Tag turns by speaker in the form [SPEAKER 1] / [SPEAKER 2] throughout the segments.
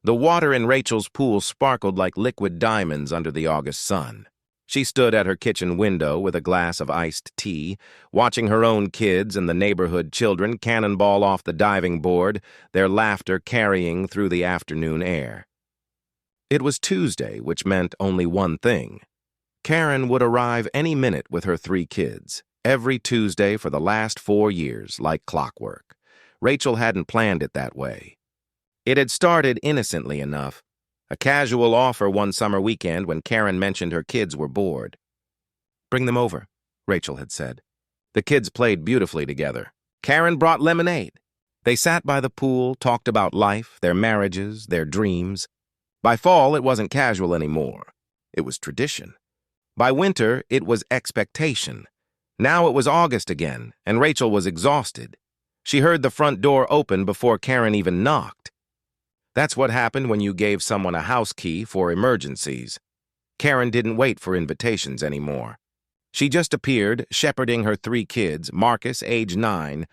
[SPEAKER 1] The water in Rachel's pool sparkled like liquid diamonds under the August sun. She stood at her kitchen window with a glass of iced tea, watching her own kids and the neighborhood children cannonball off the diving board, their laughter carrying through the afternoon air. It was Tuesday, which meant only one thing. Karen would arrive any minute with her 3 kids, every Tuesday for the last 4 years, like clockwork. Rachel hadn't planned it that way. It had started innocently enough, a casual offer one summer weekend when Karen mentioned her kids were bored. "Bring them over," Rachel had said. The kids played beautifully together. Karen brought lemonade. They sat by the pool, talked about life, their marriages, their dreams. By fall, it wasn't casual anymore. It was tradition. By winter, it was expectation. Now it was August again, and Rachel was exhausted. She heard the front door open before Karen even knocked. That's what happened when you gave someone a house key for emergencies. Karen didn't wait for invitations anymore. She just appeared, shepherding her 3 kids, Marcus, age 9,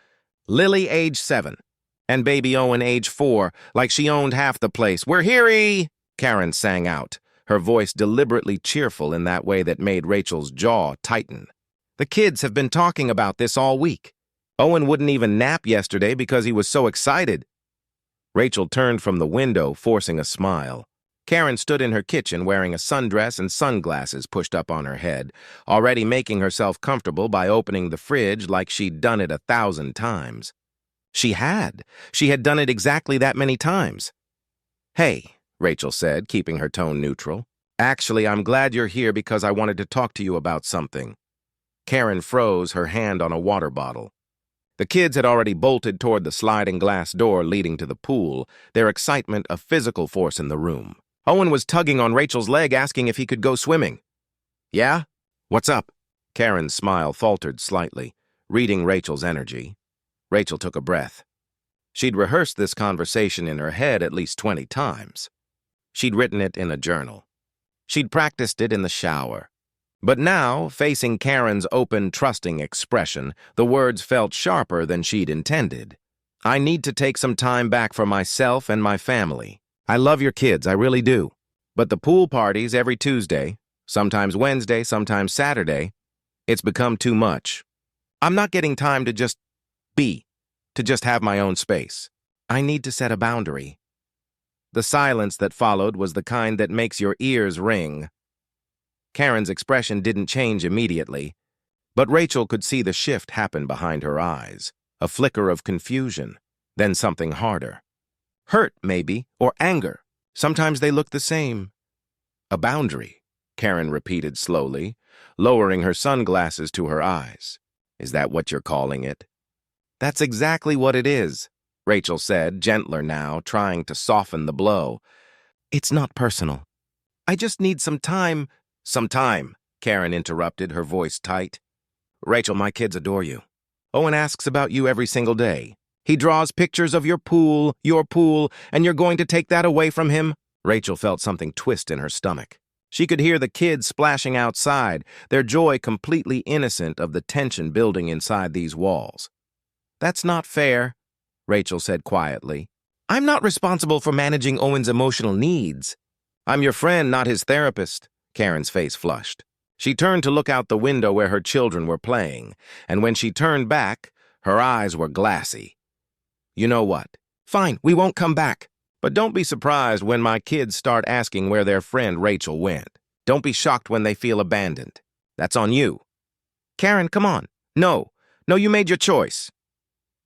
[SPEAKER 1] Lily, age 7, and baby Owen, age 4, like she owned half the place. "We're here-y!" Karen sang out, her voice deliberately cheerful in that way that made Rachel's jaw tighten. "The kids have been talking about this all week. Owen wouldn't even nap yesterday because he was so excited." Rachel turned from the window, forcing a smile. Karen stood in her kitchen wearing a sundress and sunglasses pushed up on her head, already making herself comfortable by opening the fridge like she'd done it 1,000 times. She had done it exactly that many times. "Hey," Rachel said, keeping her tone neutral. "Actually, I'm glad you're here because I wanted to talk to you about something." Karen froze, her hand on a water bottle. The kids had already bolted toward the sliding glass door leading to the pool, their excitement a physical force in the room. Owen was tugging on Rachel's leg, asking if he could go swimming. "Yeah? What's up?" Karen's smile faltered slightly, reading Rachel's energy. Rachel took a breath. She'd rehearsed this conversation in her head at least 20 times. She'd written it in a journal. She'd practiced it in the shower. But now, facing Karen's open, trusting expression, the words felt sharper than she'd intended. "I need to take some time back for myself and my family. I love your kids, I really do. But the pool parties every Tuesday, sometimes Wednesday, sometimes Saturday, it's become too much. I'm not getting time to just be, to just have my own space. I need to set a boundary." The silence that followed was the kind that makes your ears ring. Karen's expression didn't change immediately, but Rachel could see the shift happen behind her eyes, a flicker of confusion, then something harder. Hurt, maybe, or anger. Sometimes they look the same. "A boundary," Karen repeated slowly, lowering her sunglasses to her eyes. "Is that what you're calling it?" "That's exactly what it is," Rachel said, gentler now, trying to soften the blow. "It's not personal. I just need some time." "Some time," Karen interrupted, her voice tight. "Rachel, my kids adore you. Owen asks about you every single day. He draws pictures of your pool, and you're going to take that away from him?" Rachel felt something twist in her stomach. She could hear the kids splashing outside, their joy completely innocent of the tension building inside these walls. "That's not fair," Rachel said quietly. "I'm not responsible for managing Owen's emotional needs. I'm your friend, not his therapist." Karen's face flushed. She turned to look out the window where her children were playing, and when she turned back, her eyes were glassy. "You know what? Fine, we won't come back. But don't be surprised when my kids start asking where their friend Rachel went. Don't be shocked when they feel abandoned. That's on you." "Karen, come on. No, you made your choice."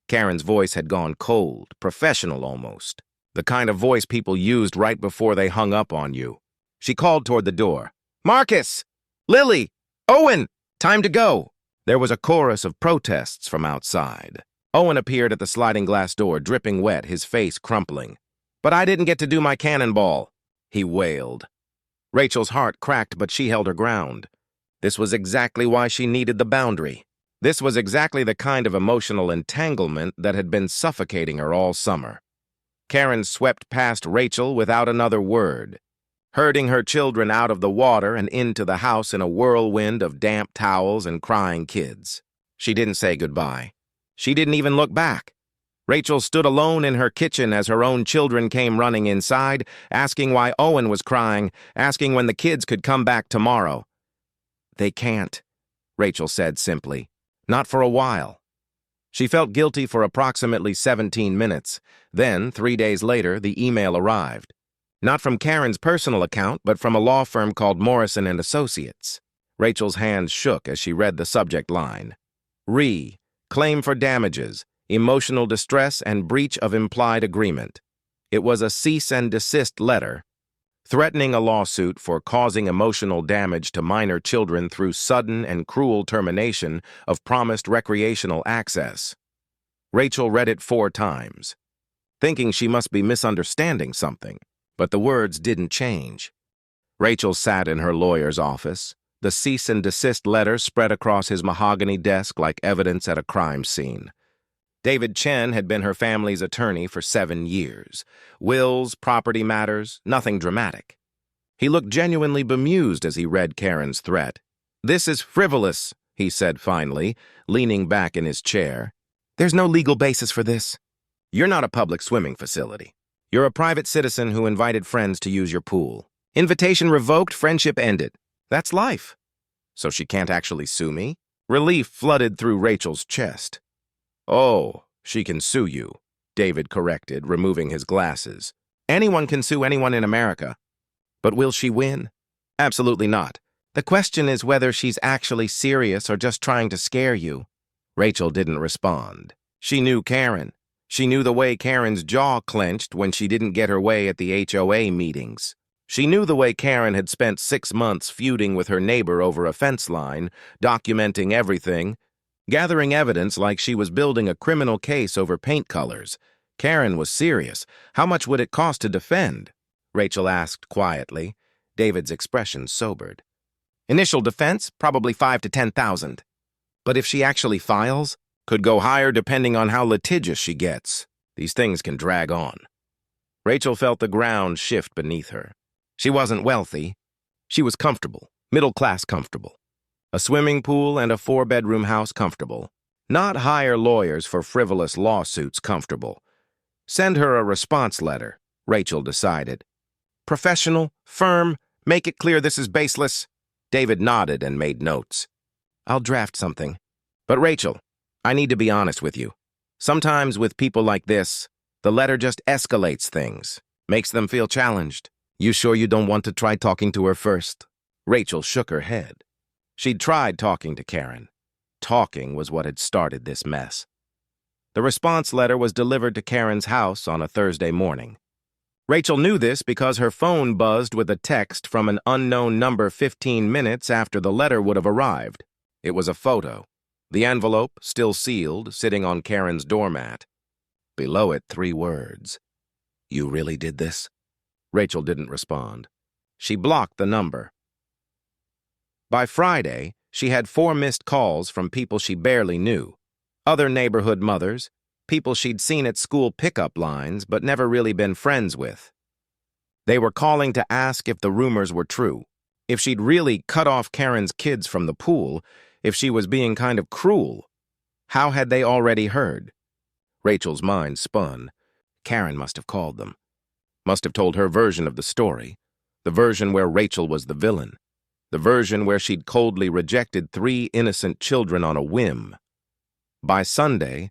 [SPEAKER 1] Karen's voice had gone cold, professional almost, the kind of voice people used right before they hung up on you. She called toward the door. "Marcus! Lily! Owen! Time to go!" There was a chorus of protests from outside. Owen appeared at the sliding glass door, dripping wet, his face crumpling. "But I didn't get to do my cannonball," he wailed. Rachel's heart cracked, but she held her ground. This was exactly why she needed the boundary. This was exactly the kind of emotional entanglement that had been suffocating her all summer. Karen swept past Rachel without another word, herding her children out of the water and into the house in a whirlwind of damp towels and crying kids. She didn't say goodbye. She didn't even look back. Rachel stood alone in her kitchen as her own children came running inside, asking why Owen was crying, asking when the kids could come back tomorrow. "They can't," Rachel said simply. "Not for a while." She felt guilty for approximately 17 minutes. Then, 3 days later, the email arrived. Not from Karen's personal account, but from a law firm called Morrison & Associates. Rachel's hands shook as she read the subject line. Claim for damages, emotional distress, and breach of implied agreement. It was a cease and desist letter, threatening a lawsuit for causing emotional damage to minor children through sudden and cruel termination of promised recreational access. Rachel read it 4 times, thinking she must be misunderstanding something, but the words didn't change. Rachel sat in her lawyer's office, the cease and desist letter spread across his mahogany desk like evidence at a crime scene. David Chen had been her family's attorney for 7 years. Wills, property matters, nothing dramatic. He looked genuinely bemused as he read Karen's threat. "This is frivolous," he said finally, leaning back in his chair. "There's no legal basis for this. You're not a public swimming facility. You're a private citizen who invited friends to use your pool. Invitation revoked, friendship ended. That's life. So she can't actually sue me?" Relief flooded through Rachel's chest. "Oh, she can sue you," David corrected, removing his glasses. "Anyone can sue anyone in America. But will she win? Absolutely not. The question is whether she's actually serious or just trying to scare you." Rachel didn't respond. She knew Karen. She knew the way Karen's jaw clenched when she didn't get her way at the HOA meetings. She knew the way Karen had spent 6 months feuding with her neighbor over a fence line, documenting everything, gathering evidence like she was building a criminal case over paint colors. Karen was serious. How much would it cost to defend? Rachel asked quietly. David's expression sobered. "Initial defense, probably 5 to 10,000. But if she actually files, could go higher depending on how litigious she gets. These things can drag on." Rachel felt the ground shift beneath her. She wasn't wealthy. She was comfortable, middle-class comfortable. A swimming pool and a 4-bedroom house comfortable. Not hire lawyers for frivolous lawsuits comfortable. Send her a response letter, Rachel decided. Professional, firm, make it clear this is baseless. David nodded and made notes. "I'll draft something. But Rachel, I need to be honest with you. Sometimes with people like this, the letter just escalates things, makes them feel challenged. You sure you don't want to try talking to her first?" Rachel shook her head. She'd tried talking to Karen. Talking was what had started this mess. The response letter was delivered to Karen's house on a Thursday morning. Rachel knew this because her phone buzzed with a text from an unknown number 15 minutes after the letter would have arrived. It was a photo. The envelope, still sealed, sitting on Karen's doormat. Below it, 3 words. "You really did this?" Rachel didn't respond. She blocked the number. By Friday, she had 4 missed calls from people she barely knew. Other neighborhood mothers, people she'd seen at school pickup lines but never really been friends with. They were calling to ask if the rumors were true, if she'd really cut off Karen's kids from the pool, if she was being kind of cruel. How had they already heard? Rachel's mind spun. Karen must have called them. Must have told her version of the story, the version where Rachel was the villain, the version where she'd coldly rejected 3 innocent children on a whim. By Sunday,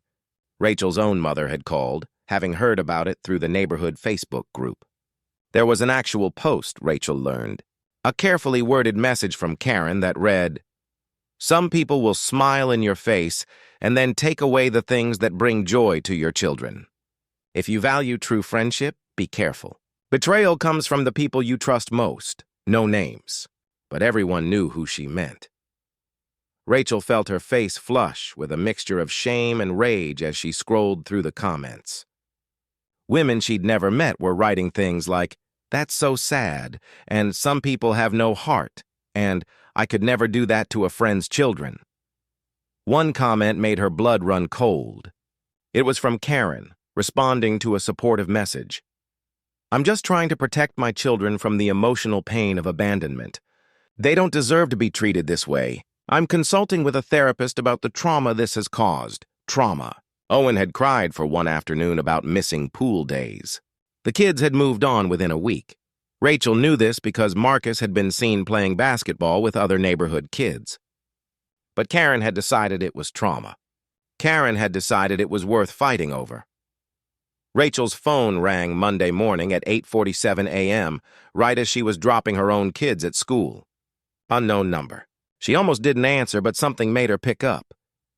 [SPEAKER 1] Rachel's own mother had called, having heard about it through the neighborhood Facebook group. There was an actual post, Rachel learned, a carefully worded message from Karen that read, "Some people will smile in your face and then take away the things that bring joy to your children. If you value true friendship, be careful. Betrayal comes from the people you trust most, no names." But everyone knew who she meant. Rachel felt her face flush with a mixture of shame and rage as she scrolled through the comments. Women she'd never met were writing things like, "That's so sad," and "Some people have no heart," and "I could never do that to a friend's children." One comment made her blood run cold. It was from Karen, responding to a supportive message. "I'm just trying to protect my children from the emotional pain of abandonment. They don't deserve to be treated this way. I'm consulting with a therapist about the trauma this has caused. Trauma. Owen had cried for one afternoon about missing pool days. The kids had moved on within a week. Rachel knew this because Marcus had been seen playing basketball with other neighborhood kids. But Karen had decided it was trauma. Karen had decided it was worth fighting over. Rachel's phone rang Monday morning at 8:47 a.m., right as she was dropping her own kids at school. Unknown number. She almost didn't answer, but something made her pick up.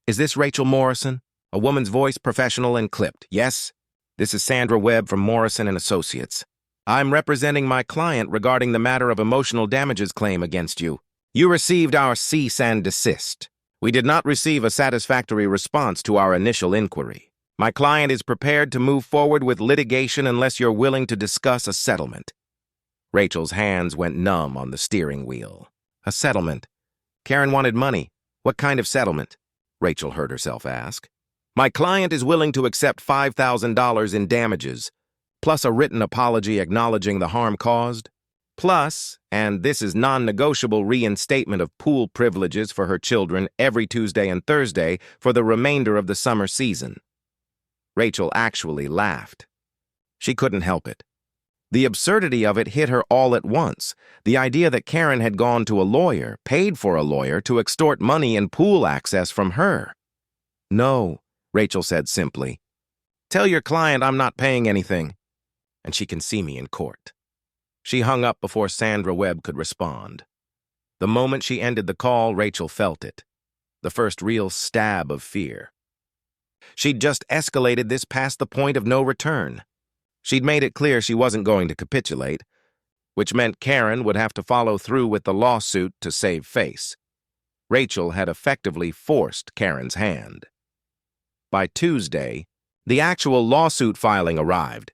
[SPEAKER 1] "Is this Rachel Morrison?" A woman's voice, professional and clipped. "Yes? This is Sandra Webb from Morrison & Associates. I'm representing my client regarding the matter of emotional damages claim against you. You received our cease and desist. We did not receive a satisfactory response to our initial inquiry. My client is prepared to move forward with litigation unless you're willing to discuss a settlement." Rachel's hands went numb on the steering wheel. A settlement. Karen wanted money. What kind of settlement? Rachel heard herself ask. "My client is willing to accept $5,000 in damages, plus a written apology acknowledging the harm caused, plus, and this is non-negotiable, reinstatement of pool privileges for her children every Tuesday and Thursday for the remainder of the summer season." Rachel actually laughed. She couldn't help it. The absurdity of it hit her all at once. The idea that Karen had gone to a lawyer, paid for a lawyer, to extort money and pool access from her. "No," Rachel said simply. "Tell your client I'm not paying anything, and she can see me in court." She hung up before Sandra Webb could respond. The moment she ended the call, Rachel felt it. The first real stab of fear. She'd just escalated this past the point of no return. She'd made it clear she wasn't going to capitulate, which meant Karen would have to follow through with the lawsuit to save face. Rachel had effectively forced Karen's hand. By Tuesday, the actual lawsuit filing arrived.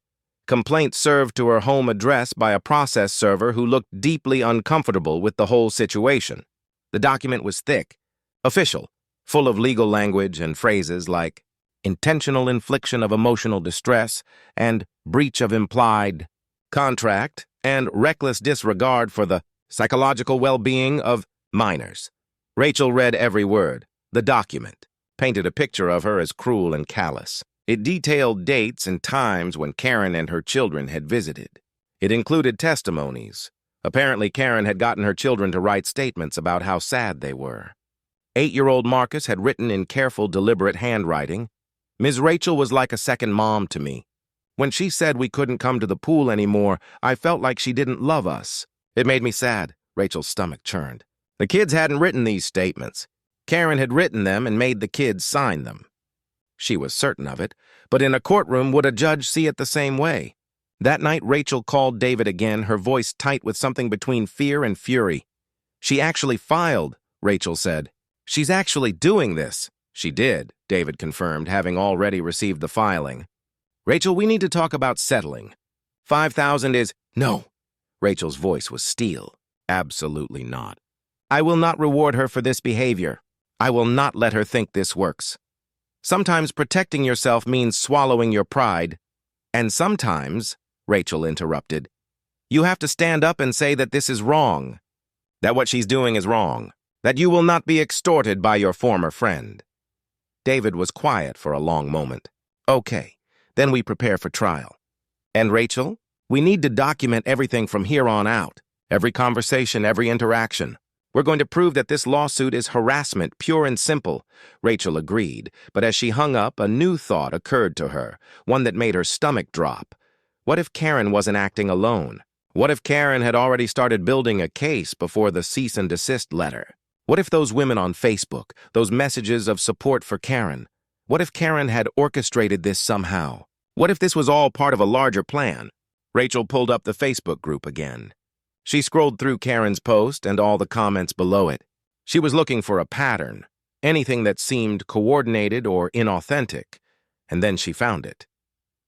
[SPEAKER 1] Complaint served to her home address by a process server who looked deeply uncomfortable with the whole situation. The document was thick, official, full of legal language and phrases like intentional infliction of emotional distress and breach of implied contract and reckless disregard for the psychological well-being of minors. Rachel read every word. The document painted a picture of her as cruel and callous. It detailed dates and times when Karen and her children had visited. It included testimonies. Apparently, Karen had gotten her children to write statements about how sad they were. 8-year-old Marcus had written in careful, deliberate handwriting, "Ms. Rachel was like a second mom to me. When she said we couldn't come to the pool anymore, I felt like she didn't love us. It made me sad." Rachel's stomach churned. The kids hadn't written these statements. Karen had written them and made the kids sign them. She was certain of it, but in a courtroom, would a judge see it the same way? That night, Rachel called David again, her voice tight with something between fear and fury. "She actually filed," Rachel said. "She's actually doing this." "She did," David confirmed, having already received the filing. "Rachel, we need to talk about settling. 5,000 is—" "No." Rachel's voice was steel. "Absolutely not. I will not reward her for this behavior. I will not let her think this works. Sometimes protecting yourself means swallowing your pride. And sometimes," Rachel interrupted, "you have to stand up and say that this is wrong. That what she's doing is wrong. That you will not be extorted by your former friend." David was quiet for a long moment. "Okay, then we prepare for trial. And Rachel, we need to document everything from here on out. Every conversation, every interaction. We're going to prove that this lawsuit is harassment, pure and simple." Rachel agreed, but as she hung up, a new thought occurred to her, one that made her stomach drop. What if Karen wasn't acting alone? What if Karen had already started building a case before the cease and desist letter? What if those women on Facebook, those messages of support for Karen, what if Karen had orchestrated this somehow? What if this was all part of a larger plan? Rachel pulled up the Facebook group again. She scrolled through Karen's post and all the comments below it. She was looking for a pattern, anything that seemed coordinated or inauthentic, and then she found it.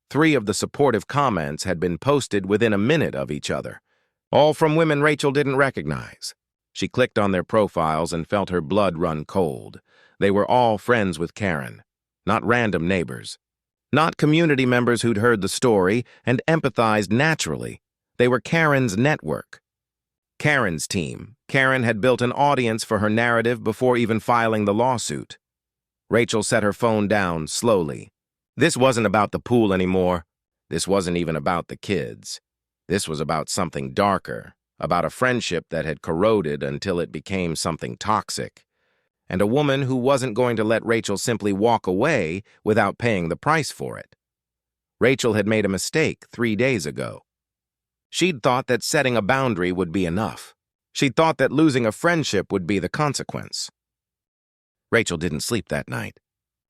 [SPEAKER 1] 3 of the supportive comments had been posted within a minute of each other, all from women Rachel didn't recognize. She clicked on their profiles and felt her blood run cold. They were all friends with Karen, not random neighbors, not community members who'd heard the story and empathized naturally. They were Karen's network. Karen's team. Karen had built an audience for her narrative before even filing the lawsuit. Rachel set her phone down slowly. This wasn't about the pool anymore. This wasn't even about the kids. This was about something darker, about a friendship that had corroded until it became something toxic, and a woman who wasn't going to let Rachel simply walk away without paying the price for it. Rachel had made a mistake 3 days ago. She'd thought that setting a boundary would be enough. She'd thought that losing a friendship would be the consequence. Rachel didn't sleep that night.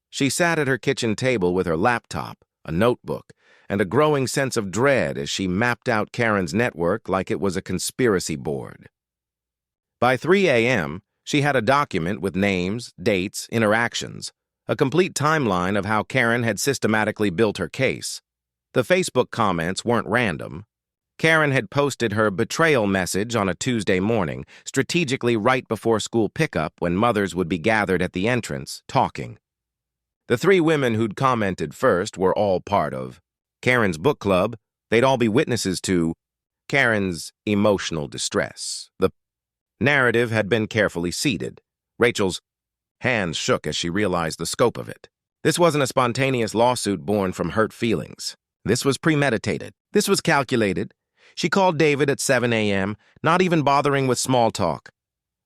[SPEAKER 1] She sat at her kitchen table with her laptop, a notebook, and a growing sense of dread as she mapped out Karen's network like it was a conspiracy board. By 3 a.m., she had a document with names, dates, interactions, a complete timeline of how Karen had systematically built her case. The Facebook comments weren't random. Karen had posted her betrayal message on a Tuesday morning, strategically right before school pickup when mothers would be gathered at the entrance, talking. The 3 women who'd commented first were all part of Karen's book club. They'd all be witnesses to Karen's emotional distress. The narrative had been carefully seeded. Rachel's hands shook as she realized the scope of it. This wasn't a spontaneous lawsuit born from hurt feelings. This was premeditated. This was calculated. She called David at 7 a.m., not even bothering with small talk.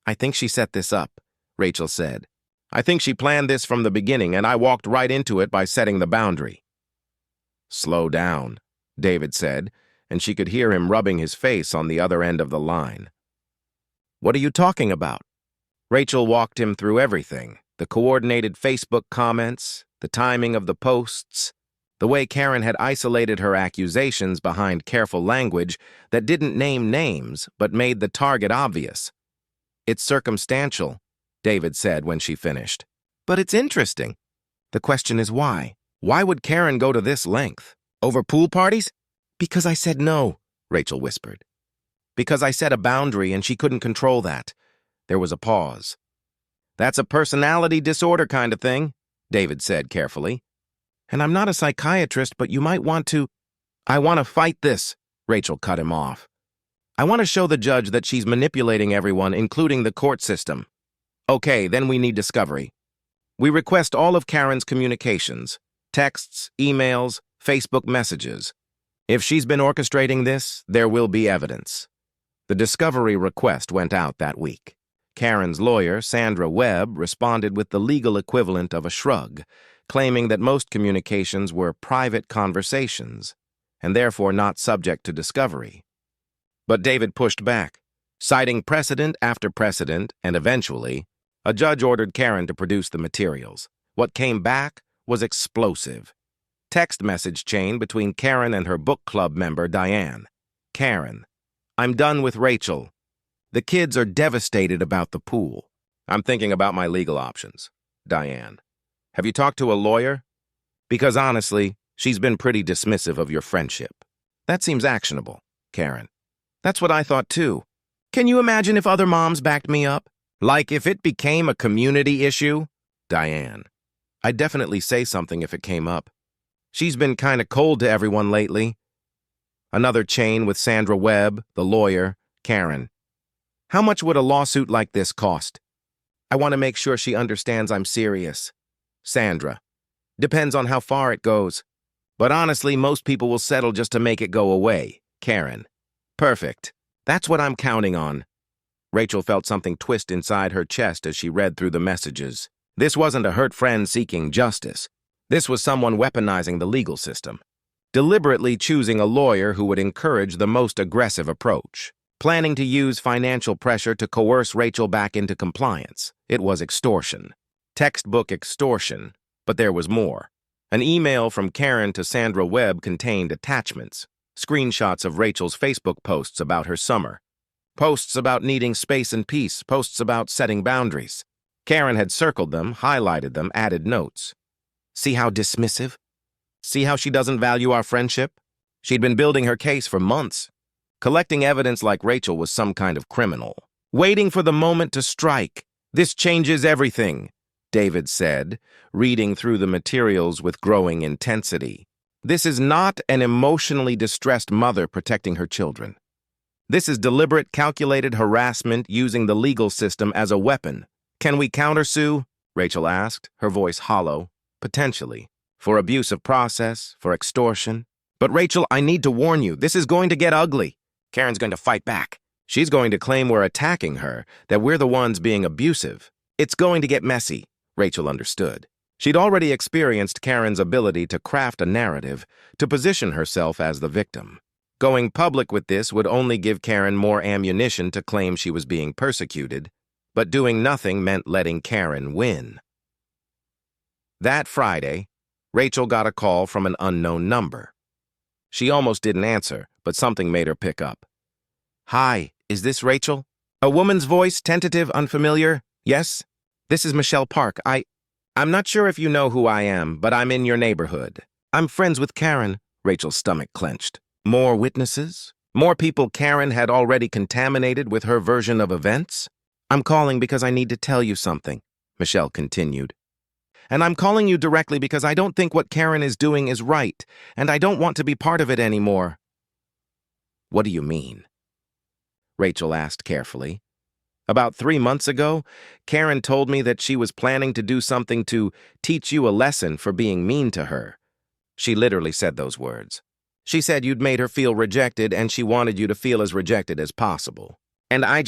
[SPEAKER 1] "I think she set this up," Rachel said. "I think she planned this from the beginning, and I walked right into it by setting the boundary." "Slow down," David said, and she could hear him rubbing his face on the other end of the line. "What are you talking about?" Rachel walked him through everything, the coordinated Facebook comments, the timing of the posts, the way Karen had isolated her accusations behind careful language that didn't name names but made the target obvious. "It's circumstantial," David said when she finished. "But it's interesting. The question is why? Why would Karen go to this length? Over pool parties?" "Because I said no," Rachel whispered. "Because I set a boundary and she couldn't control that." There was a pause. "That's a personality disorder kind of thing," David said carefully. "And I'm not a psychiatrist, but you might want to—" "I want to fight this," Rachel cut him off. "I want to show the judge that she's manipulating everyone, including the court system." "Okay, then we need discovery. We request all of Karen's communications, texts, emails, Facebook messages. If she's been orchestrating this, there will be evidence." The discovery request went out that week. Karen's lawyer, Sandra Webb, responded with the legal equivalent of a shrug, claiming that most communications were private conversations and therefore not subject to discovery. But David pushed back, citing precedent after precedent, and eventually, a judge ordered Karen to produce the materials. What came back was explosive. Text message chain between Karen and her book club member, Diane. "Karen, I'm done with Rachel. The kids are devastated about the pool. I'm thinking about my legal options." Diane. "Have you talked to a lawyer? Because honestly, she's been pretty dismissive of your friendship." "That seems actionable." Karen. "That's what I thought too. Can you imagine if other moms backed me up? Like if it became a community issue?" Diane. "I'd definitely say something if it came up. She's been kind of cold to everyone lately." Another chain with Sandra Webb, the lawyer, Karen. "How much would a lawsuit like this cost?" "I want to make sure she understands I'm serious." Sandra. "Depends on how far it goes. But honestly, most people will settle just to make it go away." Karen. "Perfect. That's what I'm counting on." Rachel felt something twist inside her chest as she read through the messages. This wasn't a hurt friend seeking justice. This was someone weaponizing the legal system, deliberately choosing a lawyer who would encourage the most aggressive approach, planning to use financial pressure to coerce Rachel back into compliance. It was extortion. Textbook extortion, but there was more. An email from Karen to Sandra Webb contained attachments, screenshots of Rachel's Facebook posts about her summer, posts about needing space and peace, posts about setting boundaries. Karen had circled them, highlighted them, added notes. "See how dismissive? See how she doesn't value our friendship?" She'd been building her case for months. Collecting evidence like Rachel was some kind of criminal. "Waiting for the moment to strike. This changes everything," David said, reading through the materials with growing intensity. "This is not an emotionally distressed mother protecting her children. This is deliberate, calculated harassment using the legal system as a weapon. Can we countersue?" Rachel asked, her voice hollow. "Potentially. for abuse of process, for extortion. But Rachel, I need to warn you, this is going to get ugly. Karen's going to fight back. She's going to claim we're attacking her, that we're the ones being abusive. It's going to get messy, Rachel understood. She'd already experienced Karen's ability to craft a narrative, to position herself as the victim. Going public with this would only give Karen more ammunition to claim she was being persecuted, but doing nothing meant letting Karen win. That Friday, Rachel got a call from an unknown number. She almost didn't answer, but something made her pick up. "Hi, is this Rachel?" A woman's voice, tentative, unfamiliar. "Yes, this is Michelle Park. I'm not sure if you know who I am, but I'm in your neighborhood. I'm friends with Karen." Rachel's stomach clenched. More witnesses? More people Karen had already contaminated with her version of events? "I'm calling because I need to tell you something," Michelle continued. "And I'm calling you directly because I don't think what Karen is doing is right, and I don't want to be part of it anymore." "What do you mean?" Rachel asked carefully. "About 3 months ago, Karen told me that she was planning to do something to teach you a lesson for being mean to her. She literally said those words. She said you'd made her feel rejected and she wanted you to feel as rejected as possible. And I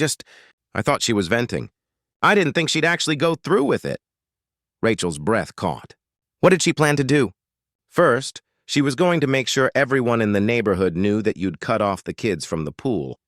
[SPEAKER 1] thought she was venting. I didn't think she'd actually go through with it." Rachel's breath caught. "What did she plan to do?" "First, she was going to make sure everyone in the neighborhood knew that you'd cut off the kids from the pool.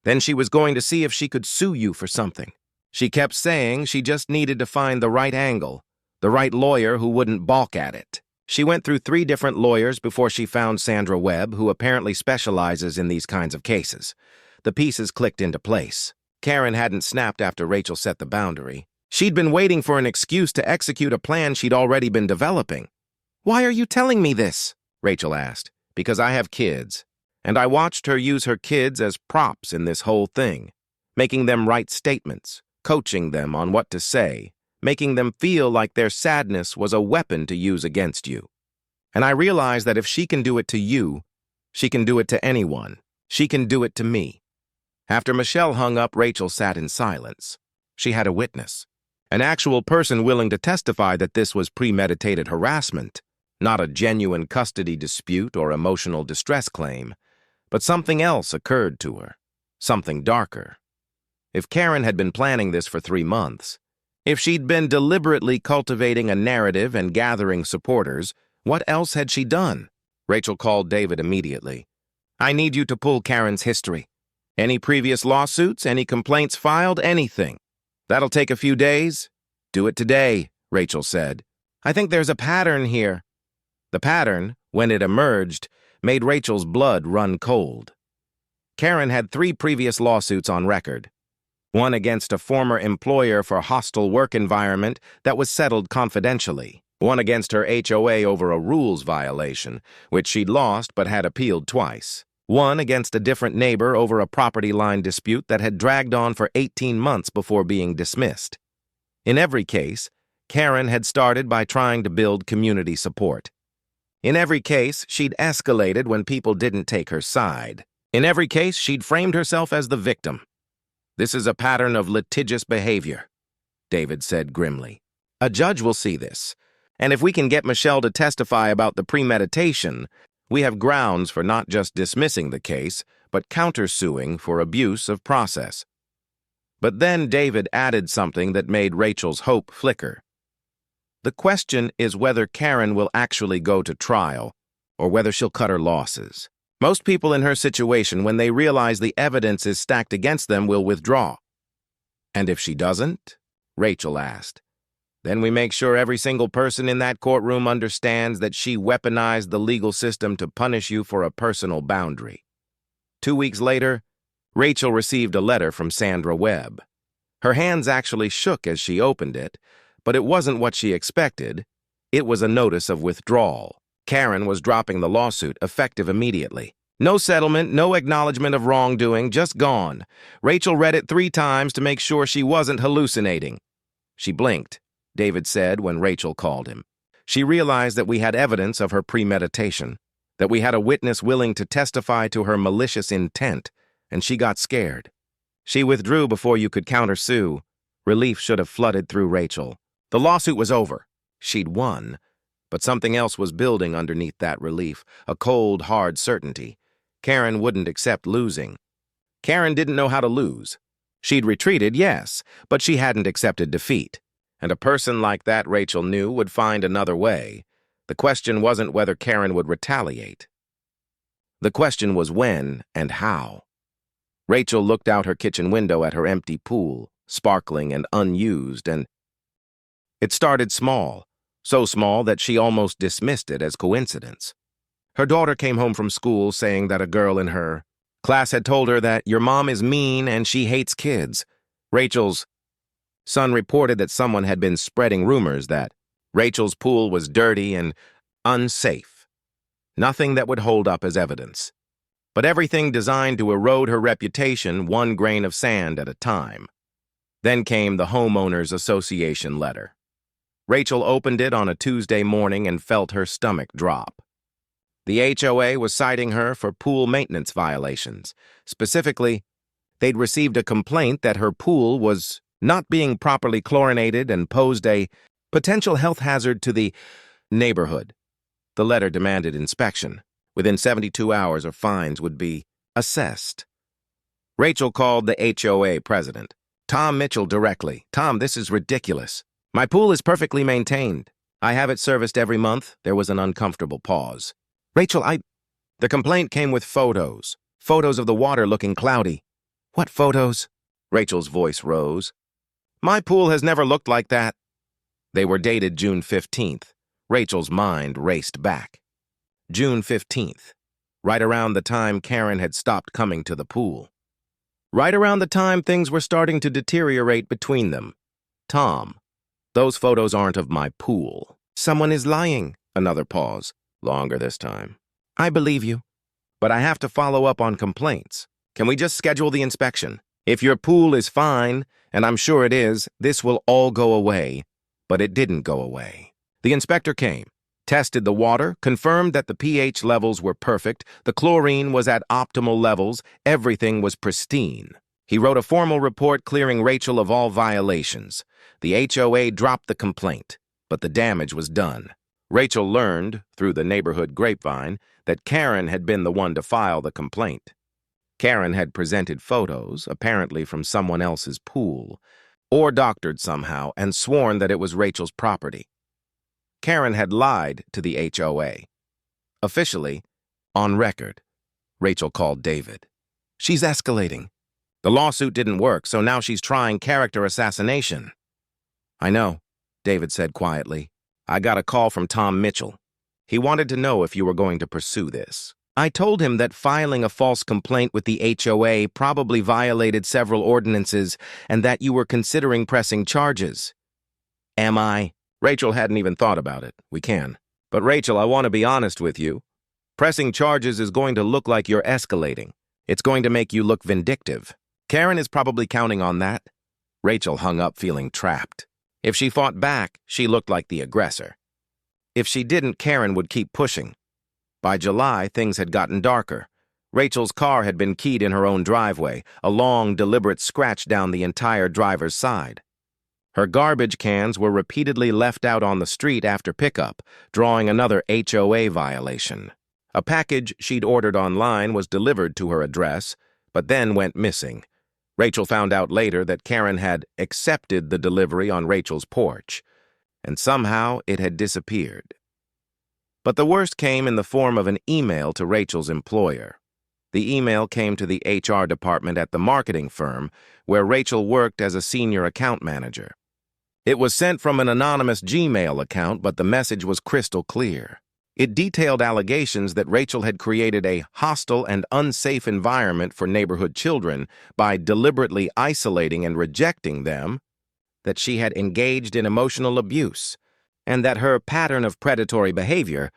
[SPEAKER 1] Then she was going to see if she could sue you for something. She kept saying she just needed to find the right angle, the right lawyer who wouldn't balk at it. She went through 3 different lawyers before she found Sandra Webb, who apparently specializes in these kinds of cases. The pieces clicked into place. Karen hadn't snapped after Rachel set the boundary. She'd been waiting for an excuse to execute a plan she'd already been developing. "Why are you telling me this?" Rachel asked. "Because I have kids. And I watched her use her kids as props in this whole thing, making them write statements, coaching them on what to say, making them feel like their sadness was a weapon to use against you. And I realized that if she can do it to you, she can do it to anyone. She can do it to me." After Michelle hung up, Rachel sat in silence. She had a witness, an actual person willing to testify that this was premeditated harassment, not a genuine custody dispute or emotional distress claim. But something else occurred to her, something darker. If Karen had been planning this for 3 months, if she'd been deliberately cultivating a narrative and gathering supporters, what else had she done? Rachel called David immediately. "I need you to pull Karen's history. Any previous lawsuits, any complaints filed, anything. That'll take a few days." "Do it today," Rachel said. "I think there's a pattern here." The pattern, when it emerged, made Rachel's blood run cold. Karen had 3 previous lawsuits on record. One against a former employer for a hostile work environment that was settled confidentially. One against her HOA over a rules violation, which she'd lost but had appealed twice. One against a different neighbor over a property line dispute that had dragged on for 18 months before being dismissed. In every case, Karen had started by trying to build community support. In every case, she'd escalated when people didn't take her side. In every case, she'd framed herself as the victim. "This is a pattern of litigious behavior," David said grimly. "A judge will see this, and if we can get Michelle to testify about the premeditation, we have grounds for not just dismissing the case, but countersuing for abuse of process." But then David added something that made Rachel's hope flicker. "The question is whether Karen will actually go to trial, or whether she'll cut her losses. Most people in her situation, when they realize the evidence is stacked against them, will withdraw." "And if she doesn't?" Rachel asked. "Then we make sure every single person in that courtroom understands that she weaponized the legal system to punish you for a personal boundary." 2 weeks later, Rachel received a letter from Sandra Webb. Her hands actually shook as she opened it, but it wasn't what she expected. It was a notice of withdrawal. Karen was dropping the lawsuit, effective immediately. No settlement, no acknowledgement of wrongdoing, just gone. Rachel read it 3 times to make sure she wasn't hallucinating. She blinked, David said when Rachel called him. She realized that we had evidence of her premeditation, that we had a witness willing to testify to her malicious intent, and she got scared. She withdrew before you could countersue. Relief should have flooded through Rachel. The lawsuit was over. She'd won. But something else was building underneath that relief, a cold, hard certainty. Karen wouldn't accept losing. Karen didn't know how to lose. She'd retreated, yes, but she hadn't accepted defeat. And a person like that, Rachel knew, would find another way. The question wasn't whether Karen would retaliate. The question was when and how. Rachel looked out her kitchen window at her empty pool, sparkling and unused, and it started small, so small that she almost dismissed it as coincidence. Her daughter came home from school saying that a girl in her class had told her that your mom is mean and she hates kids. Rachel's son reported that someone had been spreading rumors that Rachel's pool was dirty and unsafe. Nothing that would hold up as evidence, but everything designed to erode her reputation one grain of sand at a time. Then came the Homeowners Association letter. Rachel opened it on a Tuesday morning and felt her stomach drop. The HOA was citing her for pool maintenance violations. Specifically, they'd received a complaint that her pool was not being properly chlorinated and posed a potential health hazard to the neighborhood. The letter demanded inspection. Within 72 hours, fines would be assessed. Rachel called the HOA president, Tom Mitchell, directly. Tom, this is ridiculous. My pool is perfectly maintained. I have it serviced every month. There was an uncomfortable pause. Rachel, The complaint came with photos. Photos of the water looking cloudy. What photos? Rachel's voice rose. My pool has never looked like that. They were dated June 15th. Rachel's mind raced back. June 15th. Right around the time Karen had stopped coming to the pool. Right around the time things were starting to deteriorate between them. Tom, those photos aren't of my pool. Someone is lying. Another pause. Longer this time. I believe you. But I have to follow up on complaints. Can we just schedule the inspection? If your pool is fine, and I'm sure it is, this will all go away. But it didn't go away. The inspector came, tested the water, confirmed that the pH levels were perfect, the chlorine was at optimal levels, everything was pristine. He wrote a formal report clearing Rachel of all violations. The HOA dropped the complaint, but the damage was done. Rachel learned, through the neighborhood grapevine, that Karen had been the one to file the complaint. Karen had presented photos, apparently from someone else's pool, or doctored somehow, and sworn that it was Rachel's property. Karen had lied to the HOA. Officially, on record, Rachel called David. She's escalating. The lawsuit didn't work, so now she's trying character assassination. I know, David said quietly. I got a call from Tom Mitchell. He wanted to know if you were going to pursue this. I told him that filing a false complaint with the HOA probably violated several ordinances and that you were considering pressing charges. Am I? Rachel hadn't even thought about it. We can. But Rachel, I want to be honest with you. Pressing charges is going to look like you're escalating. It's going to make you look vindictive. Karen is probably counting on that. Rachel hung up feeling trapped. If she fought back, she looked like the aggressor. If she didn't, Karen would keep pushing. By July, things had gotten darker. Rachel's car had been keyed in her own driveway, a long, deliberate scratch down the entire driver's side. Her garbage cans were repeatedly left out on the street after pickup, drawing another HOA violation. A package she'd ordered online was delivered to her address, but then went missing. Rachel found out later that Karen had accepted the delivery on Rachel's porch, and somehow it had disappeared. But the worst came in the form of an email to Rachel's employer. The email came to the HR department at the marketing firm where Rachel worked as a senior account manager. It was sent from an anonymous Gmail account, but the message was crystal clear. It detailed allegations that Rachel had created a hostile and unsafe environment for neighborhood children by deliberately isolating and rejecting them, that she had engaged in emotional abuse, and that her pattern of predatory behavior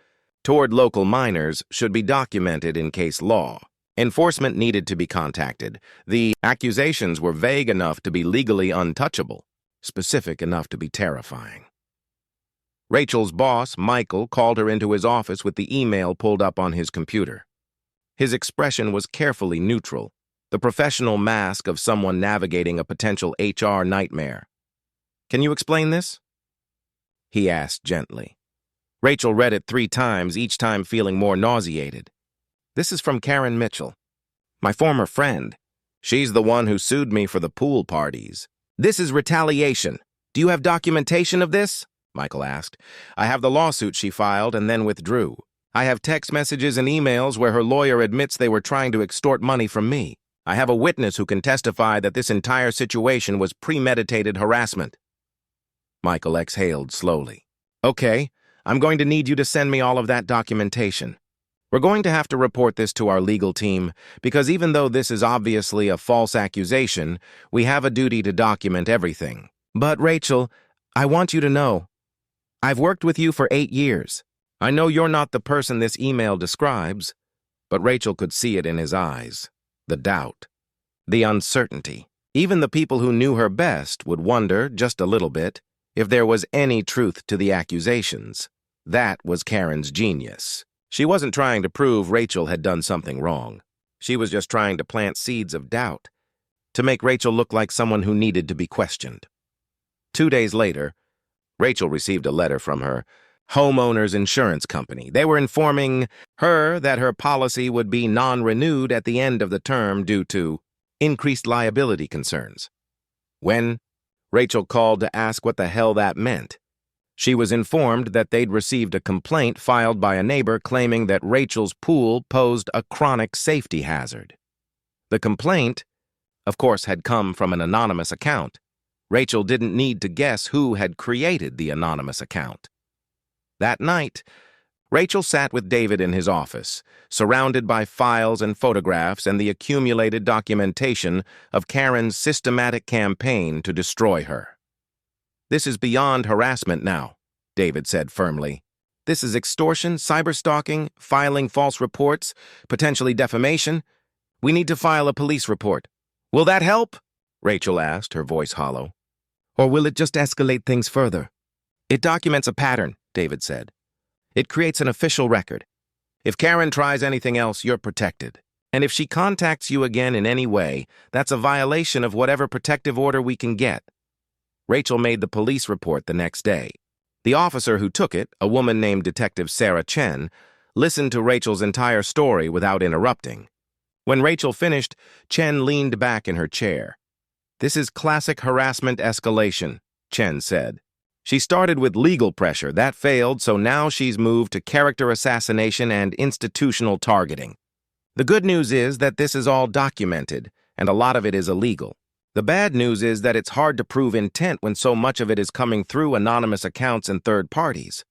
[SPEAKER 1] toward local minors should be documented in case law. Enforcement needed to be contacted. The accusations were vague enough to be legally untouchable, specific enough to be terrifying. Rachel's boss, Michael, called her into his office with the email pulled up on his computer. His expression was carefully neutral, the professional mask of someone navigating a potential HR nightmare. Can you explain this? He asked gently. Rachel read it 3 times, each time feeling more nauseated. This is from Karen Mitchell, my former friend. She's the one who sued me for the pool parties. This is retaliation. Do you have documentation of this? Michael asked. I have the lawsuit she filed and then withdrew. I have text messages and emails where her lawyer admits they were trying to extort money from me. I have a witness who can testify that this entire situation was premeditated harassment. Michael exhaled slowly. Okay, I'm going to need you to send me all of that documentation. We're going to have to report this to our legal team because even though this is obviously a false accusation, we have a duty to document everything. But Rachel, I want you to know, I've worked with you for 8 years. I know you're not the person this email describes, but Rachel could see it in his eyes. The doubt, the uncertainty. Even the people who knew her best would wonder, just a little bit, if there was any truth to the accusations. That was Karen's genius. She wasn't trying to prove Rachel had done something wrong. She was just trying to plant seeds of doubt, to make Rachel look like someone who needed to be questioned. 2 days later, Rachel received a letter from her homeowners insurance company. They were informing her that her policy would be non-renewed at the end of the term due to increased liability concerns. When Rachel called to ask what the hell that meant, she was informed that they'd received a complaint filed by a neighbor claiming that Rachel's pool posed a chronic safety hazard. The complaint, of course, had come from an anonymous account. Rachel didn't need to guess who had created the anonymous account. That night, Rachel sat with David in his office, surrounded by files and photographs and the accumulated documentation of Karen's systematic campaign to destroy her. This is beyond harassment now, David said firmly. This is extortion, cyberstalking, filing false reports, potentially defamation. We need to file a police report. Will that help? Rachel asked, her voice hollow. Or will it just escalate things further? It documents a pattern, David said. It creates an official record. If Karen tries anything else, you're protected. And if she contacts you again in any way, that's a violation of whatever protective order we can get. Rachel made the police report the next day. The officer who took it, a woman named Detective Sarah Chen, listened to Rachel's entire story without interrupting. When Rachel finished, Chen leaned back in her chair. This is classic harassment escalation, Chen said. She started with legal pressure. That failed, so now she's moved to character assassination and institutional targeting. The good news is that this is all documented, and a lot of it is illegal. The bad news is that it's hard to prove intent when so much of it is coming through anonymous accounts and third parties.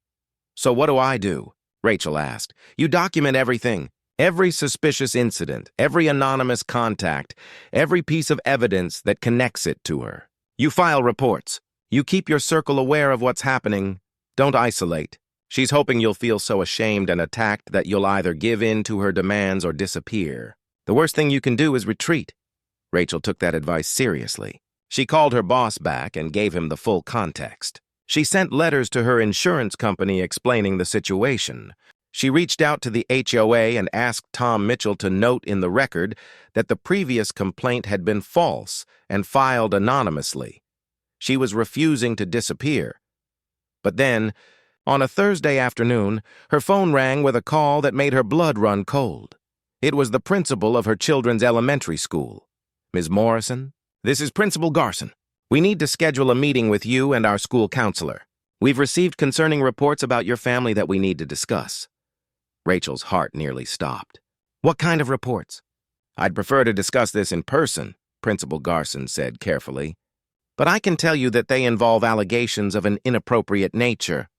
[SPEAKER 1] So what do? Rachel asked. You document everything. Every suspicious incident, every anonymous contact, every piece of evidence that connects it to her. You file reports. You keep your circle aware of what's happening. Don't isolate. She's hoping you'll feel so ashamed and attacked that you'll either give in to her demands or disappear. The worst thing you can do is retreat. Rachel took that advice seriously. She called her boss back and gave him the full context. She sent letters to her insurance company explaining the situation. She reached out to the HOA and asked Tom Mitchell to note in the record that the previous complaint had been false and filed anonymously. She was refusing to disappear. But then, on a Thursday afternoon, her phone rang with a call that made her blood run cold. It was the principal of her children's elementary school. Ms. Morrison, this is Principal Garson. We need to schedule a meeting with you and our school counselor. We've received concerning reports about your family that we need to discuss. Rachel's heart nearly stopped. What kind of reports? I'd prefer to discuss this in person, Principal Garson said carefully. But I can tell you that they involve allegations of an inappropriate nature.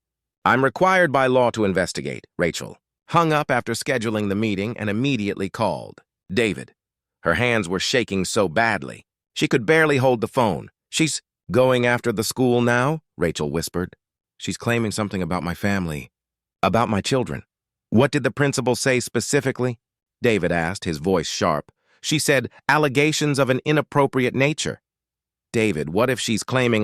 [SPEAKER 1] I'm required by law to investigate, Rachel. Hung up after scheduling the meeting and immediately called David. Her hands were shaking so badly. She could barely hold the phone. She's going after the school now, Rachel whispered. She's claiming something about my family, about my children. What did the principal say specifically? David asked, his voice sharp. She said allegations of an inappropriate nature. David, what if she's claiming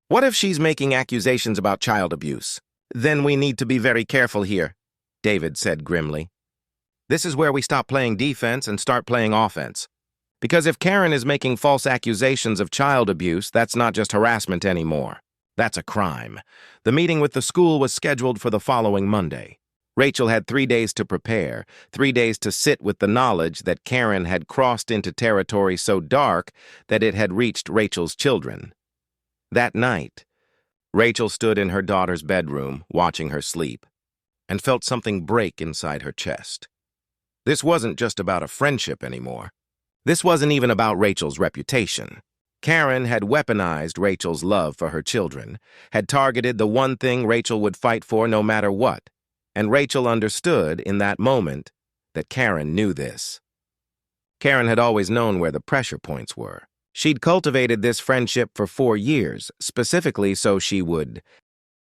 [SPEAKER 1] What if she's making accusations about child abuse? Then we need to be very careful here, David said grimly. This is where we stop playing defense and start playing offense. Because if Karen is making false accusations of child abuse, that's not just harassment anymore. That's a crime. The meeting with the school was scheduled for the following Monday. Rachel had 3 days to prepare, 3 days to sit with the knowledge that Karen had crossed into territory so dark that it had reached Rachel's children. That night, Rachel stood in her daughter's bedroom, watching her sleep, and felt something break inside her chest. This wasn't just about a friendship anymore. This wasn't even about Rachel's reputation. Karen had weaponized Rachel's love for her children, had targeted the one thing Rachel would fight for no matter what, and Rachel understood in that moment that Karen knew this. Karen had always known where the pressure points were. She'd cultivated this friendship for 4 years, specifically so she would